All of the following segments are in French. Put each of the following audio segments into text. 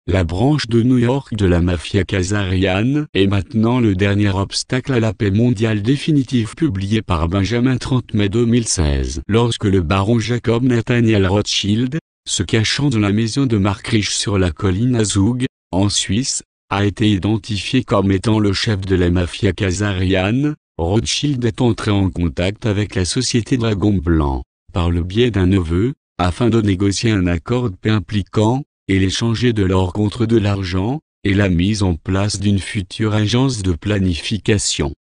la branche de New York de la mafia khazariane est maintenant le dernier obstacle à la paix mondiale définitive, publié par Benjamin 30 mai 2016. Lorsque le baron Jacob Nathaniel Rothschild, se cachant dans la maison de Mark Rich sur la colline Azug, en Suisse, a été identifié comme étant le chef de la mafia khazariane, Rothschild est entré en contact avec la société Dragon Blanc, par le biais d'un neveu, afin de négocier un accord de paix impliquant, et l'échanger de l'or contre de l'argent, et la mise en place d'une future agence de planification.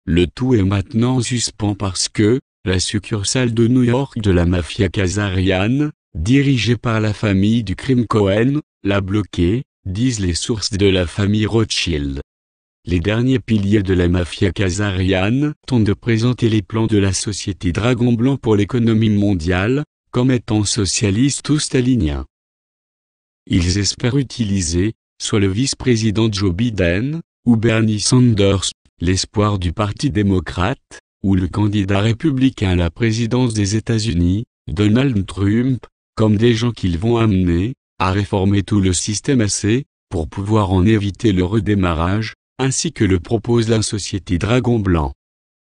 Le tout est maintenant en suspens parce que, la succursale de New York de la mafia khazariane, dirigée par la famille du crime Cohen, l'a bloqué, disent les sources de la famille Rothschild. Les derniers piliers de la mafia khazariane tentent de présenter les plans de la société Dragon Blanc pour l'économie mondiale, comme étant socialistes ou staliniens. Ils espèrent utiliser, soit le vice-président Joe Biden, ou Bernie Sanders, l'espoir du Parti démocrate, ou le candidat républicain à la présidence des États-Unis, Donald Trump, comme des gens qu'ils vont amener, à réformer tout le système assez, pour pouvoir en éviter le redémarrage, ainsi que le propose la société Dragon Blanc.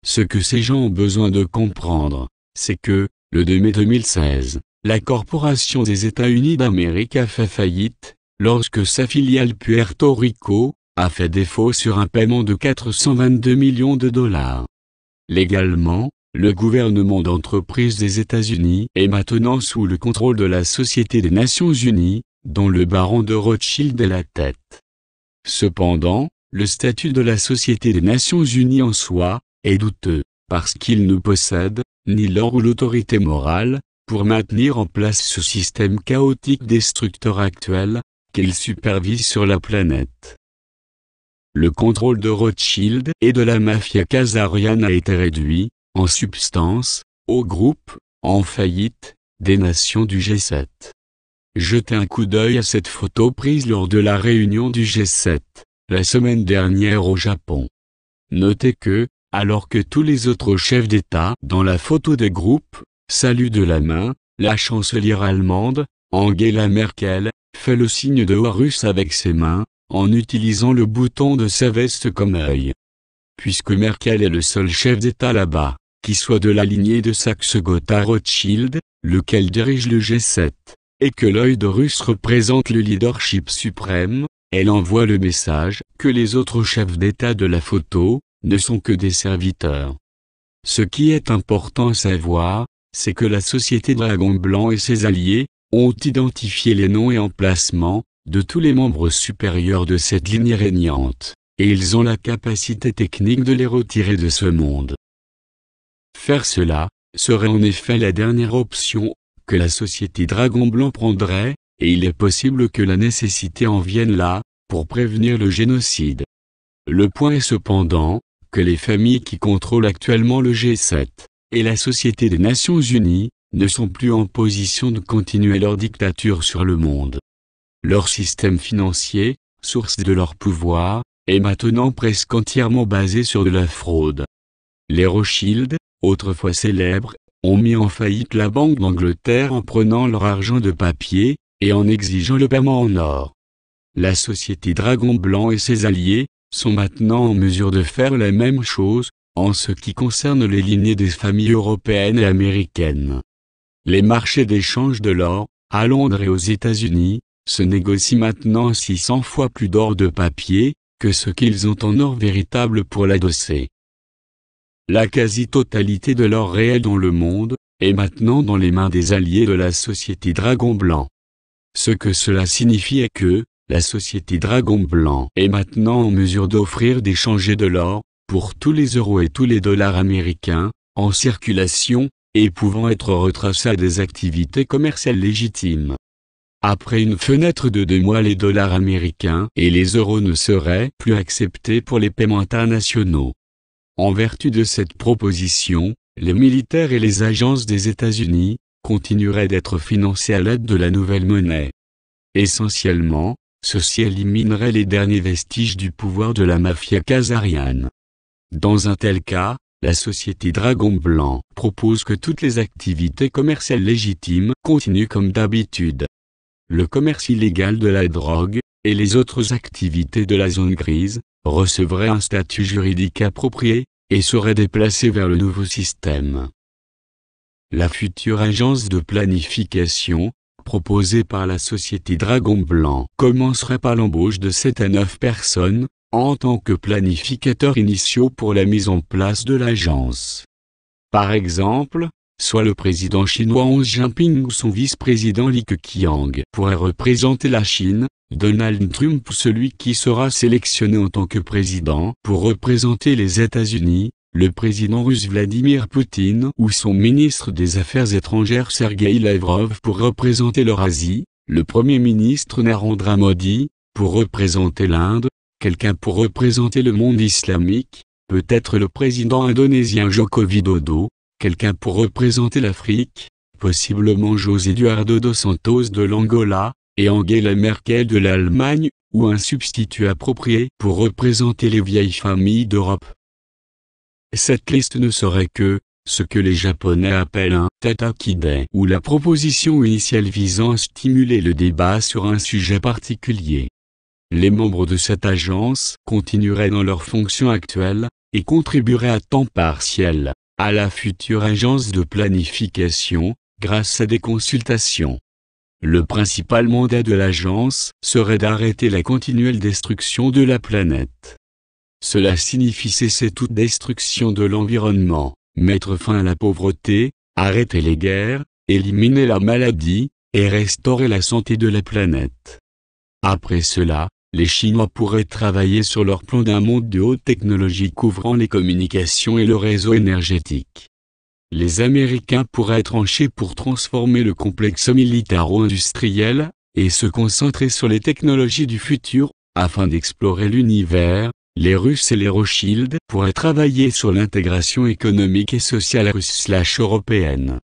Ce que ces gens ont besoin de comprendre, c'est que, le 2 mai 2016, la Corporation des États-Unis d'Amérique a fait faillite, lorsque sa filiale Puerto Rico a fait défaut sur un paiement de 422 millions de dollars. Légalement, le gouvernement d'entreprise des États-Unis est maintenant sous le contrôle de la Société des Nations Unies, dont le baron de Rothschild est la tête. Cependant, le statut de la Société des Nations Unies en soi est douteux, parce qu'il ne possède ni l'or ou l'autorité morale pour maintenir en place ce système chaotique destructeur actuel qu'il supervise sur la planète. Le contrôle de Rothschild et de la mafia khazariane a été réduit, en substance, au groupe, en faillite, des nations du G7. Jetez un coup d'œil à cette photo prise lors de la réunion du G7, la semaine dernière au Japon. Notez que, alors que tous les autres chefs d'État dans la photo des groupes saluent de la main, la chancelière allemande, Angela Merkel, fait le signe de Horus avec ses mains, en utilisant le bouton de sa veste comme œil. Puisque Merkel est le seul chef d'État là-bas, qui soit de la lignée de Saxe-Gotha-Rothschild, lequel dirige le G7, et que l'œil d'Horus représente le leadership suprême, elle envoie le message que les autres chefs d'État de la photo ne sont que des serviteurs. Ce qui est important à savoir, c'est que la société Dragon Blanc et ses alliés ont identifié les noms et emplacements de tous les membres supérieurs de cette lignée régnante, et ils ont la capacité technique de les retirer de ce monde. Faire cela serait en effet la dernière option que la société Dragon Blanc prendrait, et il est possible que la nécessité en vienne là, pour prévenir le génocide. Le point est cependant que les familles qui contrôlent actuellement le G7 et la Société des Nations Unies ne sont plus en position de continuer leur dictature sur le monde. Leur système financier, source de leur pouvoir, est maintenant presque entièrement basé sur de la fraude. Les Rothschild, autrefois célèbres, ont mis en faillite la Banque d'Angleterre en prenant leur argent de papier et en exigeant le paiement en or. La société Dragon Blanc et ses alliés sont maintenant en mesure de faire la même chose, en ce qui concerne les lignées des familles européennes et américaines. Les marchés d'échange de l'or, à Londres et aux États-Unis, se négocient maintenant 600 fois plus d'or de papier, que ce qu'ils ont en or véritable pour l'adosser. La quasi-totalité de l'or réel dans le monde, est maintenant dans les mains des alliés de la société Dragon Blanc. Ce que cela signifie est que, la société Dragon Blanc est maintenant en mesure d'offrir d'échanger de l'or, pour tous les euros et tous les dollars américains, en circulation, et pouvant être retracés à des activités commerciales légitimes. Après une fenêtre de 2 mois, les dollars américains et les euros ne seraient plus acceptés pour les paiements internationaux. En vertu de cette proposition, les militaires et les agences des États-Unis continueraient d'être financés à l'aide de la nouvelle monnaie. Essentiellement, ceci éliminerait les derniers vestiges du pouvoir de la mafia khazariane. Dans un tel cas, la société Dragon Blanc propose que toutes les activités commerciales légitimes continuent comme d'habitude. Le commerce illégal de la drogue, et les autres activités de la zone grise, recevraient un statut juridique approprié, et seraient déplacées vers le nouveau système. La future agence de planification, proposée par la société Dragon Blanc, commencerait par l'embauche de 7 à 9 personnes, en tant que planificateurs initiaux pour la mise en place de l'agence. Par exemple, soit le président chinois Xi Jinping ou son vice-président Li Keqiang pourrait représenter la Chine, Donald Trump ou celui qui sera sélectionné en tant que président pour représenter les États-Unis, le président russe Vladimir Poutine ou son ministre des Affaires étrangères Sergueï Lavrov pour représenter l'Eurasie, le premier ministre Narendra Modi pour représenter l'Inde, quelqu'un pour représenter le monde islamique, peut-être le président indonésien Joko Widodo, quelqu'un pour représenter l'Afrique, possiblement José Eduardo dos Santos de l'Angola, et Angela Merkel de l'Allemagne, ou un substitut approprié pour représenter les vieilles familles d'Europe. Cette liste ne serait que ce que les Japonais appellent un tatakide, ou la proposition initiale visant à stimuler le débat sur un sujet particulier. Les membres de cette agence continueraient dans leurs fonctions actuelles, et contribueraient à temps partiel à la future agence de planification, grâce à des consultations. Le principal mandat de l'agence serait d'arrêter la continuelle destruction de la planète. Cela signifie cesser toute destruction de l'environnement, mettre fin à la pauvreté, arrêter les guerres, éliminer la maladie, et restaurer la santé de la planète. Après cela, les Chinois pourraient travailler sur leur plan d'un monde de haute technologie couvrant les communications et le réseau énergétique. Les Américains pourraient trancher pour transformer le complexe militaro-industriel, et se concentrer sur les technologies du futur, afin d'explorer l'univers. Les Russes et les Rothschild pourraient travailler sur l'intégration économique et sociale russe/européenne.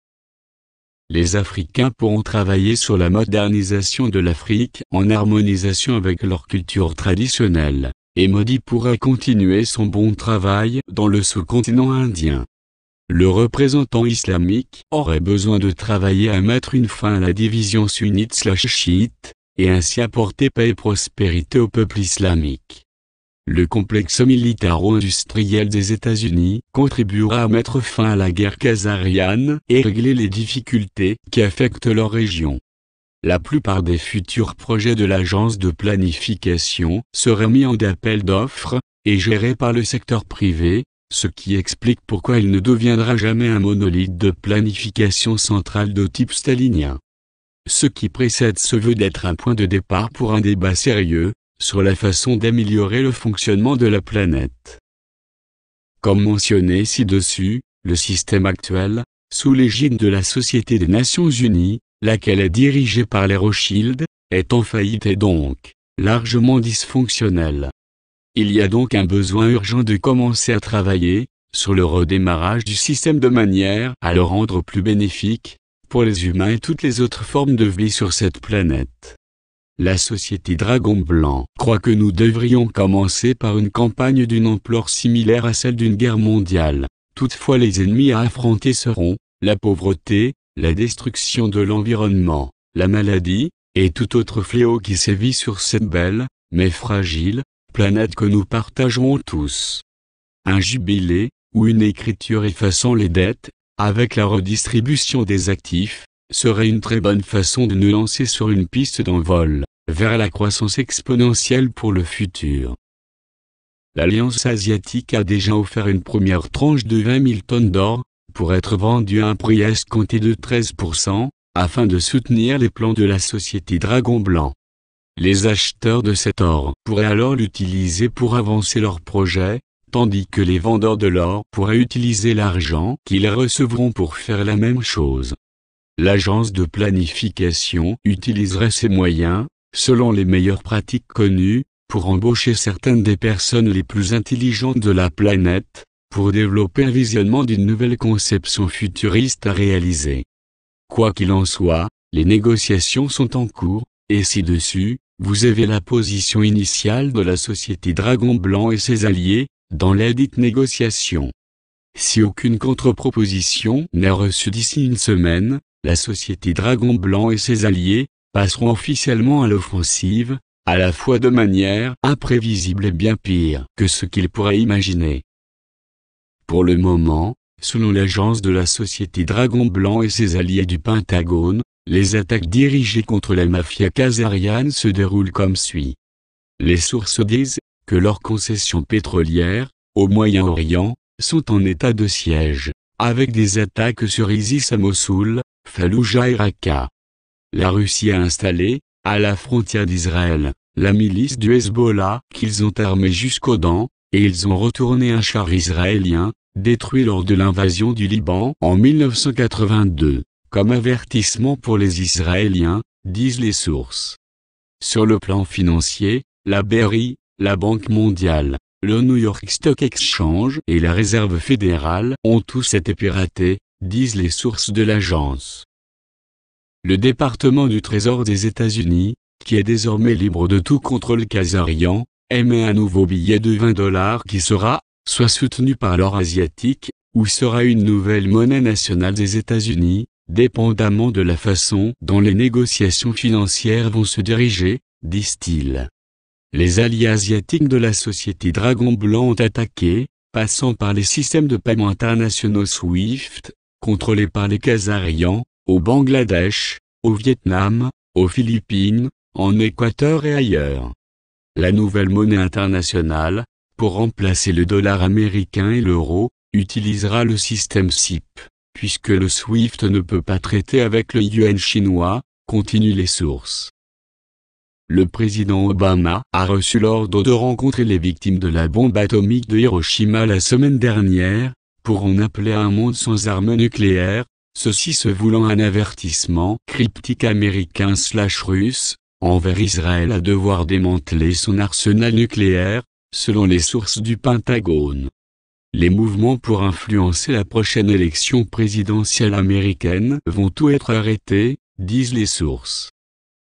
Les Africains pourront travailler sur la modernisation de l'Afrique en harmonisation avec leur culture traditionnelle, et Modi pourrait continuer son bon travail dans le sous-continent indien. Le représentant islamique aurait besoin de travailler à mettre une fin à la division sunnite/chiite, et ainsi apporter paix et prospérité au peuple islamique. Le complexe militaro-industriel des États-Unis contribuera à mettre fin à la guerre khazariane et régler les difficultés qui affectent leur région. La plupart des futurs projets de l'agence de planification seraient mis en appel d'offres et gérés par le secteur privé, ce qui explique pourquoi il ne deviendra jamais un monolithe de planification centrale de type stalinien. Ce qui précède se veut d'être un point de départ pour un débat sérieux sur la façon d'améliorer le fonctionnement de la planète. Comme mentionné ci-dessus, le système actuel, sous l'égide de la Société des Nations Unies, laquelle est dirigée par les Rothschild, est en faillite et donc largement dysfonctionnel. Il y a donc un besoin urgent de commencer à travailler sur le redémarrage du système de manière à le rendre plus bénéfique pour les humains et toutes les autres formes de vie sur cette planète. La société Dragon Blanc croit que nous devrions commencer par une campagne d'une ampleur similaire à celle d'une guerre mondiale. Toutefois, les ennemis à affronter seront la pauvreté, la destruction de l'environnement, la maladie, et tout autre fléau qui sévit sur cette belle, mais fragile, planète que nous partageons tous. Un jubilé, ou une écriture effaçant les dettes, avec la redistribution des actifs, serait une très bonne façon de nous lancer sur une piste d'envol, vers la croissance exponentielle pour le futur. L'Alliance asiatique a déjà offert une première tranche de 20 000 tonnes d'or, pour être vendue à un prix escompté de 13%, afin de soutenir les plans de la société Dragon Blanc. Les acheteurs de cet or pourraient alors l'utiliser pour avancer leurs projets, tandis que les vendeurs de l'or pourraient utiliser l'argent qu'ils recevront pour faire la même chose. L'agence de planification utiliserait ces moyens, selon les meilleures pratiques connues, pour embaucher certaines des personnes les plus intelligentes de la planète, pour développer un visionnement d'une nouvelle conception futuriste à réaliser. Quoi qu'il en soit, les négociations sont en cours, et ci-dessus, vous avez la position initiale de la société Dragon Blanc et ses alliés, dans ladite négociation. Si aucune contre-proposition n'est reçue d'ici une semaine, la société Dragon Blanc et ses alliés passeront officiellement à l'offensive, à la fois de manière imprévisible et bien pire que ce qu'il pourrait imaginer. Pour le moment, selon l'agence de la société Dragon Blanc et ses alliés du Pentagone, les attaques dirigées contre la mafia khazariane se déroulent comme suit. Les sources disent que leurs concessions pétrolières, au Moyen-Orient, sont en état de siège, avec des attaques sur ISIS à Mossoul, Falloujah et Raqqa. La Russie a installé, à la frontière d'Israël, la milice du Hezbollah qu'ils ont armée jusqu'aux dents, et ils ont retourné un char israélien, détruit lors de l'invasion du Liban en 1982, comme avertissement pour les Israéliens, disent les sources. Sur le plan financier, la BRI, la Banque mondiale, le New York Stock Exchange et la Réserve fédérale ont tous été piratés, disent les sources de l'agence. Le département du Trésor des États-Unis, qui est désormais libre de tout contrôle khazarian, émet un nouveau billet de $20 qui sera, soit soutenu par l'or asiatique, ou sera une nouvelle monnaie nationale des États-Unis, dépendamment de la façon dont les négociations financières vont se diriger, disent-ils. Les alliés asiatiques de la société Dragon Blanc ont attaqué, passant par les systèmes de paiement internationaux SWIFT, contrôlés par les Khazarians, au Bangladesh, au Vietnam, aux Philippines, en Équateur et ailleurs. La nouvelle monnaie internationale, pour remplacer le dollar américain et l'euro, utilisera le système SIP, puisque le SWIFT ne peut pas traiter avec le yuan chinois, continuent les sources. Le président Obama a reçu l'ordre de rencontrer les victimes de la bombe atomique de Hiroshima la semaine dernière, pour en appeler à un monde sans armes nucléaires, ceci se voulant un avertissement cryptique américain/russe, envers Israël à devoir démanteler son arsenal nucléaire, selon les sources du Pentagone. Les mouvements pour influencer la prochaine élection présidentielle américaine vont tout être arrêtés, disent les sources.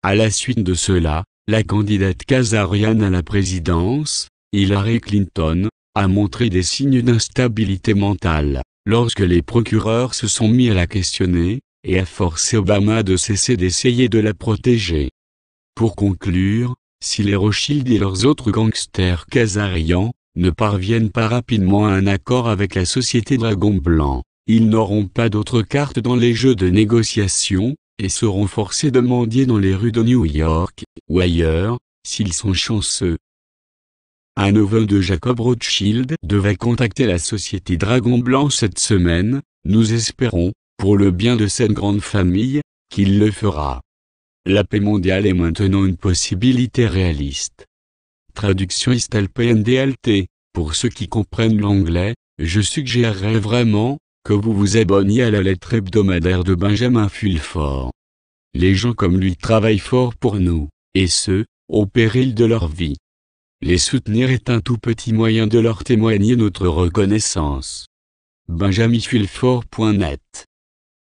À la suite de cela, la candidate khazariane à la présidence, Hillary Clinton, a montré des signes d'instabilité mentale, lorsque les procureurs se sont mis à la questionner, et a forcé Obama de cesser d'essayer de la protéger. Pour conclure, si les Rothschild et leurs autres gangsters khazarians ne parviennent pas rapidement à un accord avec la société Dragon Blanc, ils n'auront pas d'autres cartes dans les jeux de négociation, et seront forcés de mendier dans les rues de New York, ou ailleurs, s'ils sont chanceux. Un neveu de Jacob Rothschild devait contacter la société Dragon Blanc cette semaine, nous espérons, pour le bien de cette grande famille, qu'il le fera. La paix mondiale est maintenant une possibilité réaliste. Traduction ISTLPNDLT, pour ceux qui comprennent l'anglais, je suggérerais vraiment que vous vous abonniez à la lettre hebdomadaire de Benjamin Fulford. Les gens comme lui travaillent fort pour nous, et ce, au péril de leur vie. Les soutenir est un tout petit moyen de leur témoigner notre reconnaissance. benjaminfulford.net